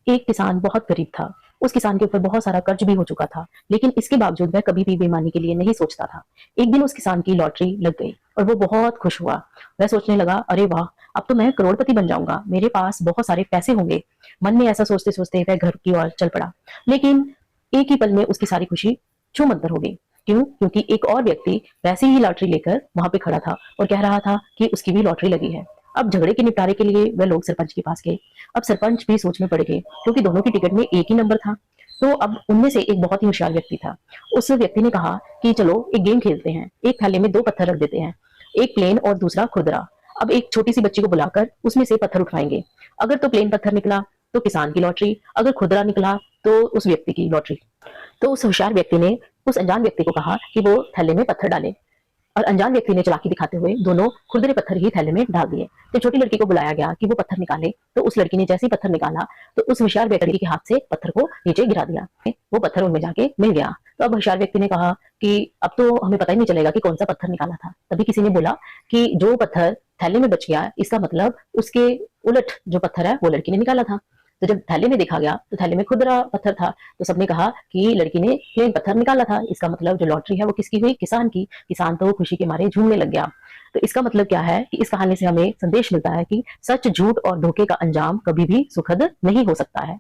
एक किसान बहुत गरीब था। उस किसान के ऊपर बहुत सारा कर्ज भी हो चुका था, लेकिन इसके बावजूद वह कभी भी बेईमानी के लिए नहीं सोचता था। एक दिन उस किसान की लॉटरी लग गई और वो बहुत खुश हुआ। वह सोचने लगा, अरे वाह! अब तो मैं करोड़पति बन जाऊँगा, मेरे पास बहुत सारे पैसे होंगे। मन में ऐसा सोचते-सोचते वह घर की ओर चल पड़ा। लेकिन एक ही पल में उसकी सारी खुशी छूमंतर हो गई। क्यों? क्योंकि एक और व्यक्ति वैसे ही लॉटरी लेकर वहाँ पे खड़ा था और कह रहा था कि उसकी भी लॉटरी लगी है। अब झगड़े के निपटारे के लिए वह लोग सरपंच के पास गए। अब सरपंच भी सोच में पड़ गए, क्योंकि दोनों की टिकट में एक ही नंबर था। तो अब उनमें से एक बहुत ही होशियार व्यक्ति था। उस व्यक्ति ने कहा कि चलो एक गेम खेलते हैं। एक थैले में 2 पत्थर रख देते हैं, एक प्लेन और दूसरा खुरदरा। अब एक छोटी-सी बच्ची को बुलाकर उसमें से पत्थर उठवाएँगे। अगर तो प्लेन पत्थर निकला तो किसान की लॉटरी, अगर खुरदरा निकला तो उस व्यक्ति की लॉटरी। तो उस होशियार व्यक्ति ने उस अनजान व्यक्ति को कहा कि वो थैले में पत्थर डाले। और अनजान व्यक्ति ने चालाकी दिखाते हुए दोनों खुरदरे पत्थर ही थैले में डाल दिए। तो छोटी लड़की को बुलाया गया कि वो पत्थर निकाले। तो उस लड़की ने जैसे ही पत्थर निकाला तो उस होशियार व्यक्ति के हाथ से पत्थर को नीचे गिरा दिया। वो पत्थर उनमें जाके मिल गया। तो अब होशियार व्यक्ति ने कहा कि अब तो हमें पता ही नहीं चलेगा कि कौन सा पत्थर निकाला था। तभी किसी ने बोला कि जो पत्थर थैले में बच गया, इसका मतलब उसके उलट जो पत्थर है वो लड़की ने निकाला था। तो जब थैले में देखा गया तो थैले में खुरदरा पत्थर था। तो सबने कहा कि लड़की ने प्लेन पत्थर निकाला था। इसका मतलब जो लॉटरी है वो किसकी हुई? किसान की। किसान तो खुशी के मारे झूमने लग गया। तो इसका मतलब क्या है कि इस कहानी से हमें संदेश मिलता है कि सच, झूठ और धोखे का अंजाम कभी भी सुखद नहीं हो सकता है।